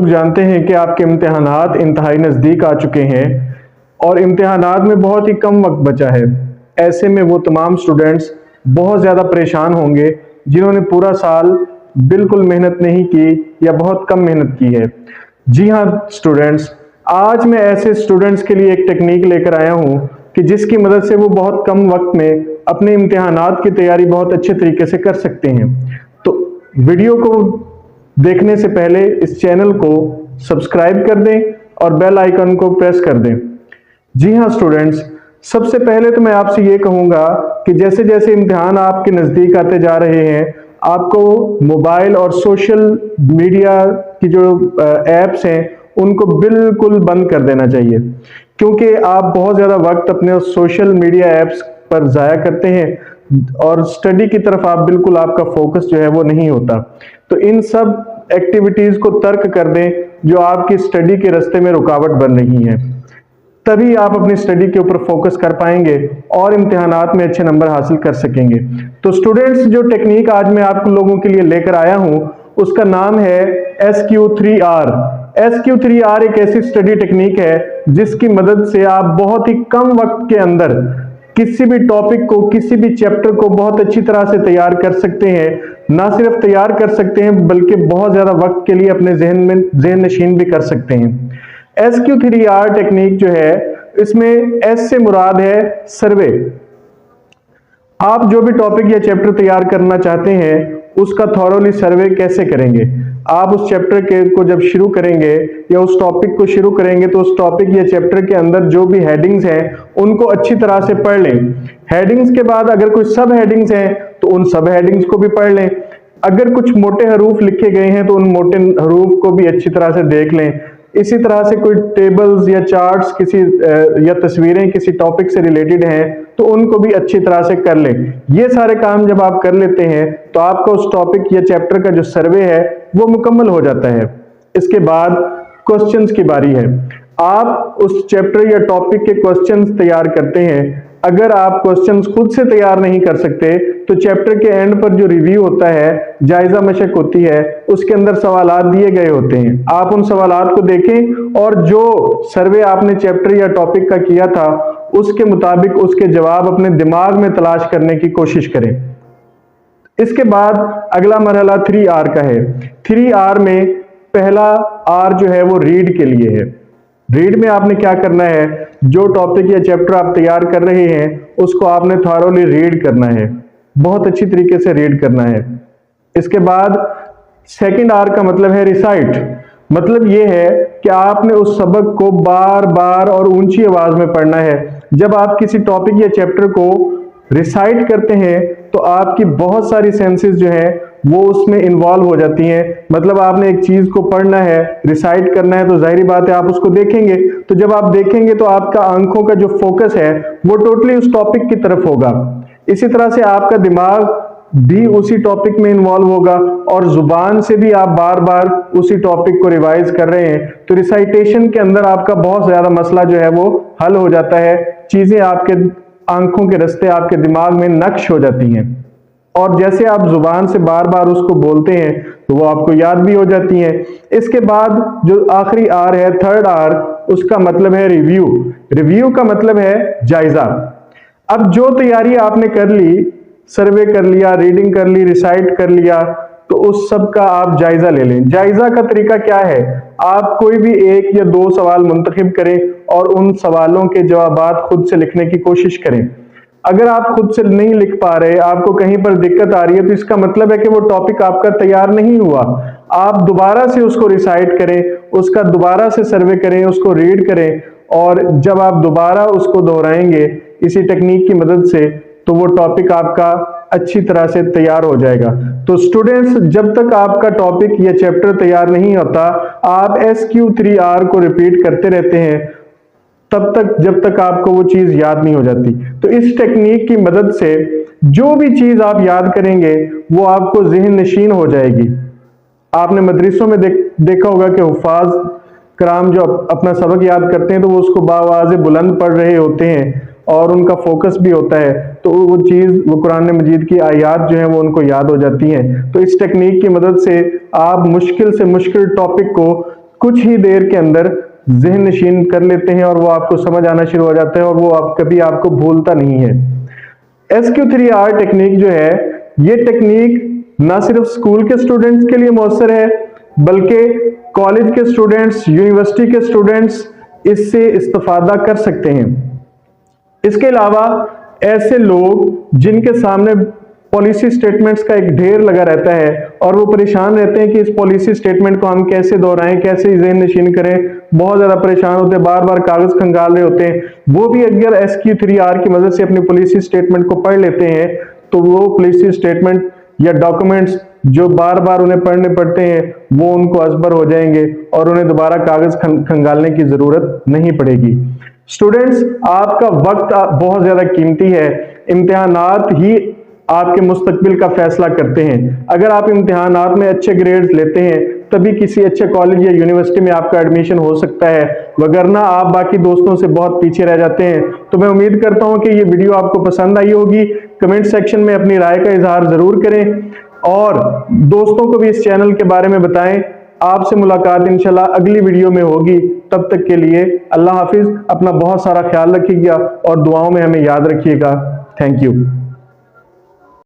लोग जानते हैं कि आपके इम्तिहानात इंतहाई नज़दीक आ चुके हैं और इम्तिहानात में बहुत ही कम वक्त बचा है। ऐसे में वो तमाम स्टूडेंट्स बहुत ज़्यादा परेशान होंगे जिन्होंने पूरा साल बिल्कुल मेहनत नहीं की या बहुत कम मेहनत की है। जी हाँ स्टूडेंट्स, आज मैं ऐसे स्टूडेंट्स के लिए एक टेक्निक लेकर आया हूँ कि जिसकी मदद से वो बहुत कम वक्त में अपने इम्तिहानात की तैयारी बहुत अच्छे तरीके से कर सकते हैं। तो वीडियो को देखने से पहले इस चैनल को सब्सक्राइब कर दें और बेल आइकन को प्रेस कर दें। जी हाँ स्टूडेंट्स, सबसे पहले तो मैं आपसे ये कहूँगा कि जैसे जैसे इम्तिहान आपके नज़दीक आते जा रहे हैं, आपको मोबाइल और सोशल मीडिया की जो ऐप्स हैं उनको बिल्कुल बंद कर देना चाहिए, क्योंकि आप बहुत ज़्यादा वक्त अपने सोशल मीडिया ऐप्स पर ज़ाया करते हैं और स्टडी की तरफ बिल्कुल आपका फोकस जो है वो नहीं होता। तो इन सब एक्टिविटीज़ को तर्क कर दें जो आपकी स्टडी के रास्ते में रुकावट बन रही हैं, तभी आप अपनी स्टडी के ऊपर फोकस कर पाएंगे और इम्तिहानात में अच्छे नंबर हासिल कर सकेंगे। तो स्टूडेंट्स, जो टेक्निक आज मैं आप लोगों के लिए लेकर आया हूं उसका नाम है SQ3R। SQ3R एक ऐसी स्टडी टेक्निक है जिसकी मदद से आप बहुत ही कम वक्त के अंदर किसी भी टॉपिक को, किसी भी चैप्टर को बहुत अच्छी तरह से तैयार कर सकते हैं। ना सिर्फ तैयार कर सकते हैं बल्कि बहुत ज्यादा वक्त के लिए अपने जहन नशीन भी कर सकते हैं। SQ3R टेक्निक जो है, इसमें S से मुराद है सर्वे। आप जो भी टॉपिक या चैप्टर तैयार करना चाहते हैं उसका थॉरोली सर्वे कैसे करेंगे। आप उस चैप्टर के को जब शुरू करेंगे या उस टॉपिक को शुरू करेंगे तो उस टॉपिक या चैप्टर के अंदर जो भी हेडिंग्स हैं उनको अच्छी तरह से पढ़ लें। हेडिंग्स के बाद अगर कोई सब हेडिंग्स हैं तो उन सब हेडिंग्स को भी पढ़ लें। अगर कुछ मोटे हरूफ लिखे गए हैं तो उन मोटे हरूफ को भी अच्छी तरह से देख लें। इसी तरह से कोई टेबल्स या चार्ट्स किसी या तस्वीरें किसी टॉपिक से रिलेटेड हैं तो उनको भी अच्छी तरह से कर लें। ये सारे काम जब आप कर लेते हैं तो आपका उस टॉपिक या चैप्टर का जो सर्वे है वो मुकम्मल हो जाता है। इसके बाद क्वेश्चंस की बारी है। आप उस चैप्टर या टॉपिक के क्वेश्चंस तैयार करते हैं। अगर आप क्वेश्चंस खुद से तैयार नहीं कर सकते तो चैप्टर के एंड पर जो रिव्यू होता है, जायजा मशक होती है, उसके अंदर सवालात दिए गए होते हैं। आप उन सवालात को देखें और जो सर्वे आपने चैप्टर या टॉपिक का किया था उसके मुताबिक उसके जवाब अपने दिमाग में तलाश करने की कोशिश करें। इसके बाद अगला मरहला 3R का है। 3R में पहला R जो है वो रीड के लिए है। रीड में आपने क्या करना है, जो टॉपिक या चैप्टर आप तैयार कर रहे हैं उसको आपने थॉरोली रीड करना है, बहुत अच्छी तरीके से रीड करना है। इसके बाद सेकंड R का मतलब है रिसाइट। मतलब ये है कि आपने उस सबक को बार बार और ऊंची आवाज में पढ़ना है। जब आप किसी टॉपिक या चैप्टर को रिसाइट करते हैं तो आपकी बहुत सारी सेंसेस जो है वो उसमें इन्वॉल्व हो जाती हैं। मतलब आपने एक चीज को पढ़ना है, रिसाइट करना है, तो जाहिर बात है आप उसको देखेंगे। तो जब आप देखेंगे तो आपका आंखों का जो फोकस है वो टोटली उस टॉपिक की तरफ होगा। इसी तरह से आपका दिमाग भी उसी टॉपिक में इन्वॉल्व होगा और जुबान से भी आप बार बार उसी टॉपिक को रिवाइज कर रहे हैं। तो रिसाइटेशन के अंदर आपका बहुत ज्यादा मसला जो है वो हल हो जाता है। चीजें आपके आंखों के रास्ते आपके दिमाग में नक्श हो जाती हैं और जैसे आप जुबान से बार बार उसको बोलते हैं तो वो आपको याद भी हो जाती हैं। इसके बाद जो आखिरी R है, थर्ड R, उसका मतलब है रिव्यू। रिव्यू का मतलब है जायजा। अब जो तैयारी आपने कर ली, सर्वे कर लिया, रीडिंग कर ली, रिसाइट कर लिया, तो उस सब का आप जायजा ले लें। जायजा का तरीका क्या है, आप कोई भी एक या दो सवाल मुंतखब करें और उन सवालों के जवाबात खुद से लिखने की कोशिश करें। अगर आप खुद से नहीं लिख पा रहे, आपको कहीं पर दिक्कत आ रही है, तो इसका मतलब है कि वो टॉपिक आपका तैयार नहीं हुआ। आप दोबारा से उसको रिसाइट करें, उसका दोबारा से सर्वे करें, उसको रीड करें और जब आप दोबारा उसको दोहराएंगे इसी टेक्निक की मदद से तो वो टॉपिक आपका अच्छी तरह से तैयार हो जाएगा। तो स्टूडेंट्स, जब तक आपका टॉपिक या चैप्टर तैयार नहीं होता, आप SQ3R को रिपीट करते रहते हैं तब तक जब तक आपको वो चीज याद नहीं हो जाती। तो इस टेक्निक की मदद से जो भी चीज आप याद करेंगे वो आपको ज़हन नशीन हो जाएगी। आपने मदरसों में देखा होगा कि हुफ़ाज़ कराम जो अपना सबक याद करते हैं तो वो उसको बावाज़ बुलंद पढ़ रहे होते हैं और उनका फोकस भी होता है, तो वो चीज़, वो कुरान मजीद की आयात जो है वो उनको याद हो जाती हैं। तो इस टेक्निक की मदद से आप मुश्किल से मुश्किल टॉपिक को कुछ ही देर के अंदर ज़हन नशीन कर लेते हैं और वो आपको समझ आना शुरू हो जाता है और वो आप कभी आपको भूलता नहीं है। SQ3R टेक्निक जो है, ये टेक्निक ना सिर्फ स्कूल के स्टूडेंट्स के लिए मौसर है, बल्कि कॉलेज के स्टूडेंट्स, यूनिवर्सिटी के स्टूडेंट्स इससे इस्तेफादा कर सकते हैं। इसके अलावा ऐसे लोग जिनके सामने पॉलिसी स्टेटमेंट्स का एक ढेर लगा रहता है और वो परेशान रहते हैं कि इस पॉलिसी स्टेटमेंट को हम कैसे दोहराएं, कैसे ज़हन नशीन करें, बहुत ज़्यादा परेशान होते हैं, बार बार कागज़ खंगाल रहे होते हैं, वो भी अगर SQ3R की मदद से अपनी पॉलिसी स्टेटमेंट को पढ़ लेते हैं तो वो पॉलिसी स्टेटमेंट या डॉक्यूमेंट्स जो बार बार उन्हें पढ़ने पड़ते हैं वो उनको अज़बर हो जाएंगे और उन्हें दोबारा कागज़ खंगालने की ज़रूरत नहीं पड़ेगी। स्टूडेंट्स, आपका वक्त बहुत ज़्यादा कीमती है। इम्तिहानात ही आपके मुस्तकबिल का फैसला करते हैं। अगर आप इम्तिहानात में अच्छे ग्रेड्स लेते हैं तभी किसी अच्छे कॉलेज या यूनिवर्सिटी में आपका एडमिशन हो सकता है, वगरना आप बाकी दोस्तों से बहुत पीछे रह जाते हैं। तो मैं उम्मीद करता हूं कि ये वीडियो आपको पसंद आई होगी। कमेंट सेक्शन में अपनी राय का इजहार जरूर करें और दोस्तों को भी इस चैनल के बारे में बताएं। आपसे मुलाकात इंशाल्लाह अगली वीडियो में होगी। तब तक के लिए अल्लाह हाफिज। अपना बहुत सारा ख्याल रखिएगा और दुआओं में हमें याद रखिएगा। Thank you.